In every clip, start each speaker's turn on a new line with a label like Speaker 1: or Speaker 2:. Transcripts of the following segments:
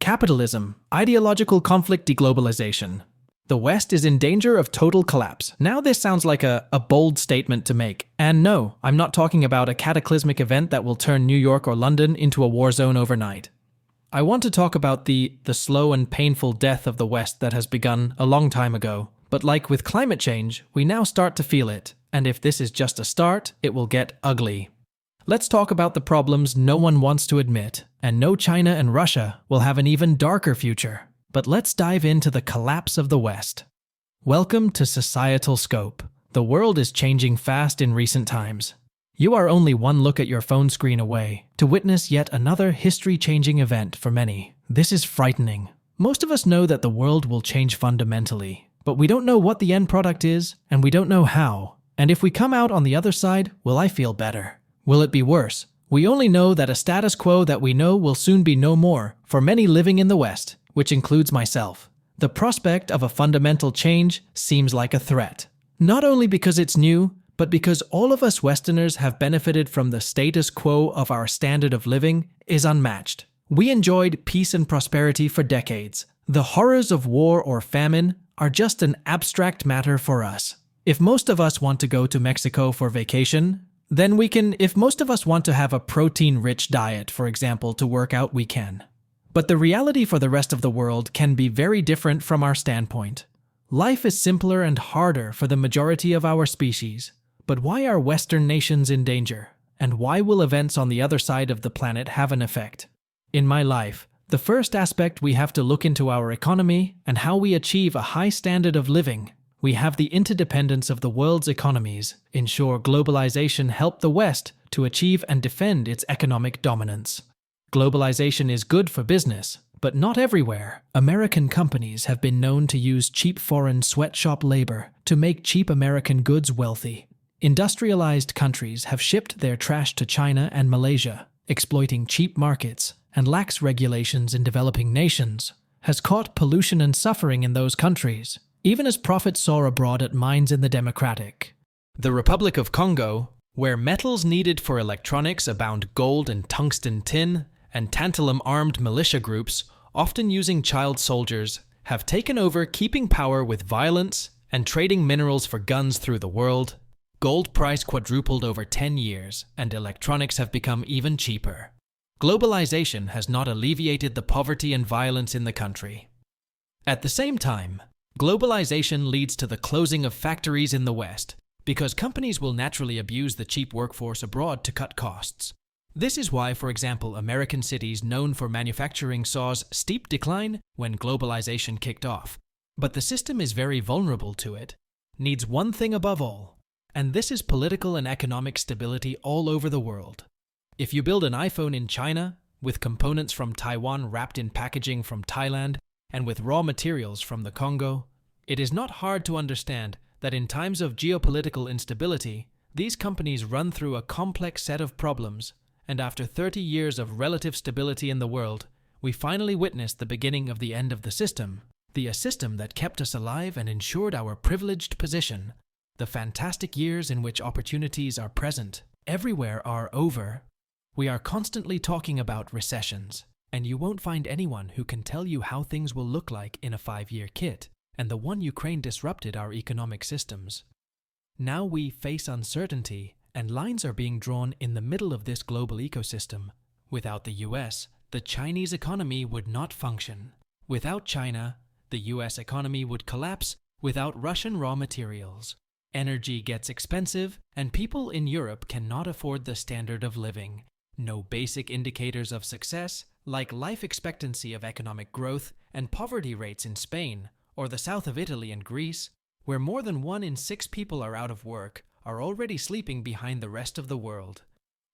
Speaker 1: Capitalism, ideological conflict, deglobalization. The West is in danger of total collapse. Now this sounds like a bold statement to make. And no, I'm not talking about a cataclysmic event that will turn New York or London into a war zone overnight. I want to talk about the slow and painful death of the West that has begun a long time ago. But like with climate change, we now start to feel it. And if this is just a start, it will get ugly. Let's talk about the problems no one wants to admit. And no, China and Russia will have an even darker future. But let's dive into the collapse of the West. Welcome to SocietalScope. The world is changing fast in recent times. You are only one look at your phone screen away to witness yet another history-changing event for many. This is frightening. Most of us know that the world will change fundamentally, but we don't know what the end product is, and we don't know how. And if we come out on the other side, will I feel better? Will it be worse? We only know that a status quo that we know will soon be no more for many living in the West, which includes myself. The prospect of a fundamental change seems like a threat. Not only because it's new, but because all of us Westerners have benefited from the status quo of our standard of living is unmatched. We enjoyed peace and prosperity for decades. The horrors of war or famine are just an abstract matter for us. If most of us want to go to Mexico for vacation, then we can. If most of us want to have a protein-rich diet, for example, to work out, we can. But the reality for the rest of the world can be very different from our standpoint. Life is simpler and harder for the majority of our species. But why are Western nations in danger? And why will events on the other side of the planet have an effect? In my life, the first aspect we have to look into our economy and how we achieve a high standard of living. We have the interdependence of the world's economies. Ensure globalization helped the West to achieve and defend its economic dominance. Globalization is good for business, but not everywhere. American companies have been known to use cheap foreign sweatshop labor to make cheap American goods wealthy. Industrialized countries have shipped their trash to China and Malaysia, exploiting cheap markets, and lax regulations in developing nations has caused pollution and suffering in those countries, even as profits soar abroad at mines in the Democratic. The Republic of Congo, where metals needed for electronics abound, gold and tungsten tin, and tantalum-armed militia groups, often using child soldiers, have taken over, keeping power with violence and trading minerals for guns through the world. Gold price quadrupled over 10 years, and electronics have become even cheaper. Globalization has not alleviated the poverty and violence in the country. At the same time, globalization leads to the closing of factories in the West, because companies will naturally abuse the cheap workforce abroad to cut costs. This is why, for example, American cities known for manufacturing saw steep decline when globalization kicked off. But the system is very vulnerable to it, needs one thing above all, and this is political and economic stability all over the world. If you build an iPhone in China, with components from Taiwan wrapped in packaging from Thailand, and with raw materials from the Congo, it is not hard to understand that in times of geopolitical instability, these companies run through a complex set of problems, and after 30 years of relative stability in the world, we finally witnessed the beginning of the end of the system, a system that kept us alive and ensured our privileged position. The fantastic years in which opportunities are present everywhere are over. We are constantly talking about recessions, and you won't find anyone who can tell you how things will look like in a 5-year kit, and the one Ukraine disrupted our economic systems. Now we face uncertainty, and lines are being drawn in the middle of this global ecosystem. Without the US, the Chinese economy would not function. Without China, the US economy would collapse without Russian raw materials. Energy gets expensive, and people in Europe cannot afford the standard of living. No basic indicators of success, like life expectancy of economic growth and poverty rates in Spain, or the south of Italy and Greece, where more than 1 in 6 people are out of work, are already sleeping behind the rest of the world.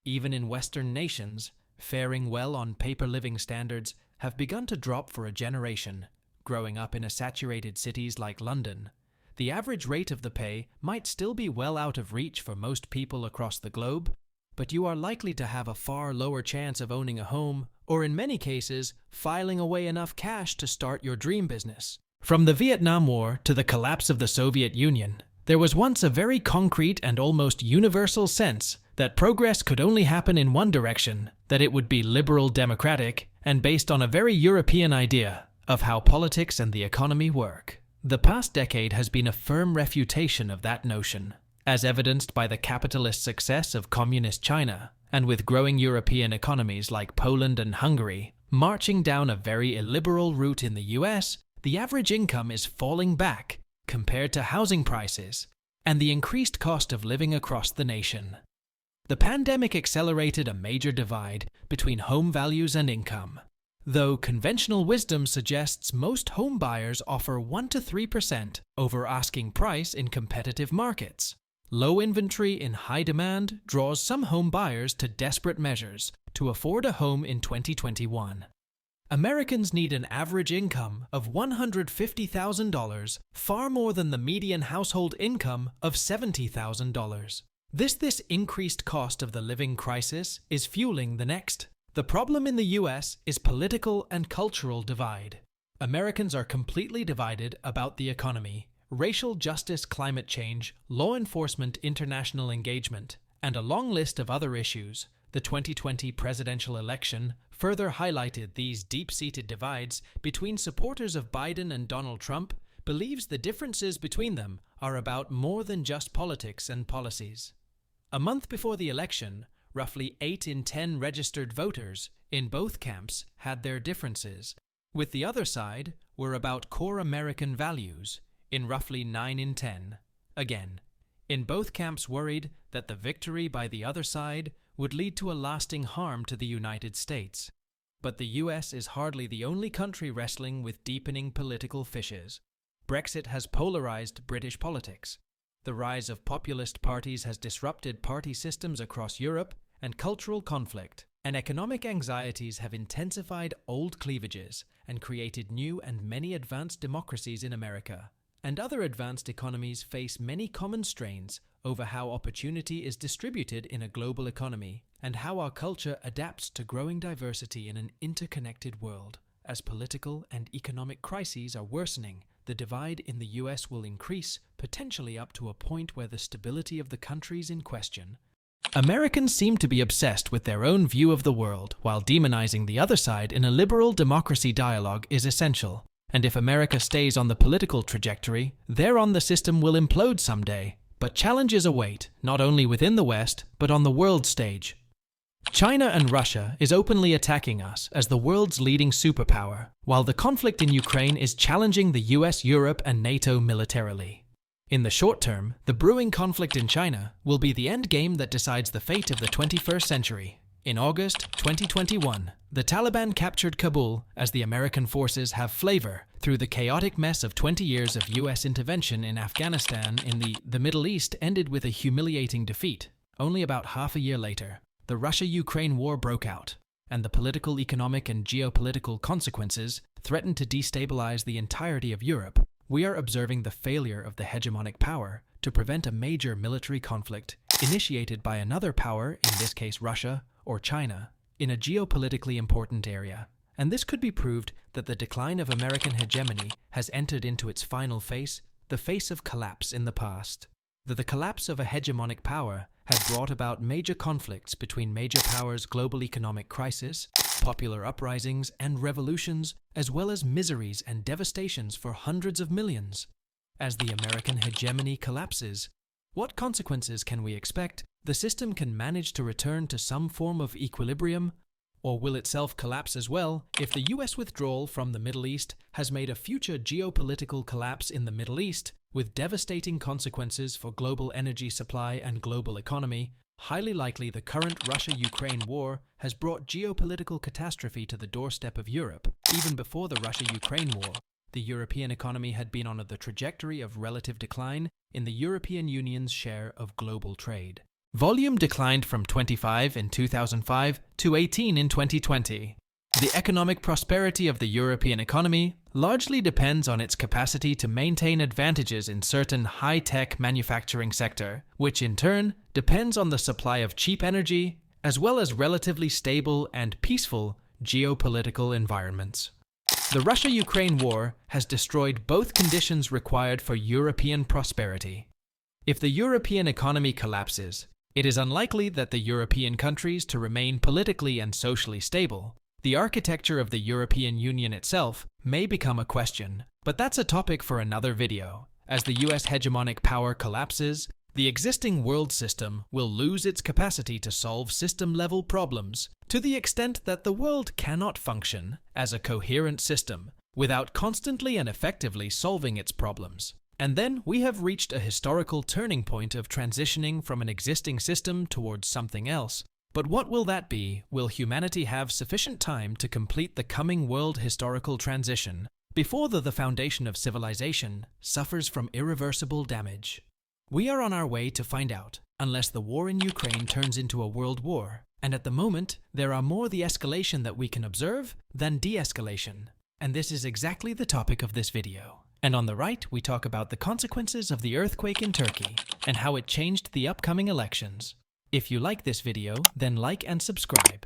Speaker 1: Even in Western nations, faring well on paper living standards have begun to drop for a generation. Growing up in saturated cities like London, the average rate of the pay might still be well out of reach for most people across the globe, but you are likely to have a far lower chance of owning a home, or in many cases, filing away enough cash to start your dream business. From the Vietnam War to the collapse of the Soviet Union, there was once a very concrete and almost universal sense that progress could only happen in one direction, that it would be liberal democratic, and based on a very European idea of how politics and the economy work. The past decade has been a firm refutation of that notion, as evidenced by the capitalist success of communist China, and with growing European economies like Poland and Hungary marching down a very illiberal route in the US, the average income is falling back compared to housing prices and the increased cost of living across the nation. The pandemic accelerated a major divide between home values and income, though conventional wisdom suggests most home buyers offer 1 to 3% over asking price in competitive markets. Low inventory in high demand draws some home buyers to desperate measures to afford a home in 2021. Americans need an average income of $150,000, far more than the median household income of $70,000. This increased cost of the living crisis is fueling the next. The problem in the US is political and cultural divide. Americans are completely divided about the economy, racial justice, climate change, law enforcement, international engagement, and a long list of other issues. The 2020 presidential election further highlighted these deep-seated divides between supporters of Biden and Donald Trump. Believes the differences between them are about more than just politics and policies. A month before the election, roughly 8 in 10 registered voters in both camps had their differences, with the other side were about core American values in roughly 9 in 10. Again, in both camps worried that the victory by the other side would lead to a lasting harm to the United States. But the US is hardly the only country wrestling with deepening political fissures. Brexit has polarized British politics. The rise of populist parties has disrupted party systems across Europe, and cultural conflict and economic anxieties have intensified old cleavages and created new and many advanced democracies in America. And other advanced economies face many common strains over how opportunity is distributed in a global economy and how our culture adapts to growing diversity in an interconnected world. As political and economic crises are worsening, the divide in the US will increase, potentially up to a point where the stability of the countries in question. Americans seem to be obsessed with their own view of the world, while demonizing the other side in a liberal democracy dialogue is essential. And if America stays on the political trajectory, thereon the system will implode someday. But challenges await, not only within the West, but on the world stage. China and Russia is openly attacking us as the world's leading superpower, while the conflict in Ukraine is challenging the US, Europe, and NATO militarily. In the short term, the brewing conflict in China will be the end game that decides the fate of the 21st century. In August 2021, the Taliban captured Kabul as the American forces have flavor through the chaotic mess of 20 years of US intervention in Afghanistan. The Middle East ended with a humiliating defeat. Only about half a year later, the Russia-Ukraine war broke out, and the political, economic, and geopolitical consequences threatened to destabilize the entirety of Europe. We are observing the failure of the hegemonic power to prevent a major military conflict initiated by another power, in this case Russia or China, in a geopolitically important area. And this could be proved that the decline of American hegemony has entered into its final phase, the face of collapse in the past. That the collapse of a hegemonic power had brought about major conflicts between major powers, global economic crisis, popular uprisings and revolutions, as well as miseries and devastations for hundreds of millions. As the American hegemony collapses, what consequences can we expect? The system can manage to return to some form of equilibrium, or will itself collapse as well if the US withdrawal from the Middle East has made a future geopolitical collapse in the Middle East with devastating consequences for global energy supply and global economy? Highly likely the current Russia-Ukraine war has brought geopolitical catastrophe to the doorstep of Europe. Even before the Russia-Ukraine war, the European economy had been on the trajectory of relative decline in the European Union's share of global trade. Volume declined from 25 in 2005 to 18 in 2020. The economic prosperity of the European economy largely depends on its capacity to maintain advantages in certain high-tech manufacturing sector, which in turn depends on the supply of cheap energy, as well as relatively stable and peaceful geopolitical environments. The Russia-Ukraine war has destroyed both conditions required for European prosperity. If the European economy collapses, it is unlikely that the European countries to remain politically and socially stable, The architecture of the European Union itself may become a question, but that's a topic for another video. As the US hegemonic power collapses, the existing world system will lose its capacity to solve system-level problems to the extent that the world cannot function as a coherent system without constantly and effectively solving its problems. And then we have reached a historical turning point of transitioning from an existing system towards something else. But what will that be? Will humanity have sufficient time to complete the coming world historical transition before the foundation of civilization suffers from irreversible damage? We are on our way to find out, unless the war in Ukraine turns into a world war. And at the moment, there are more the escalation that we can observe than de-escalation. And this is exactly the topic of this video. And on the right, we talk about the consequences of the earthquake in Turkey and how it changed the upcoming elections. If you like this video, then like and subscribe.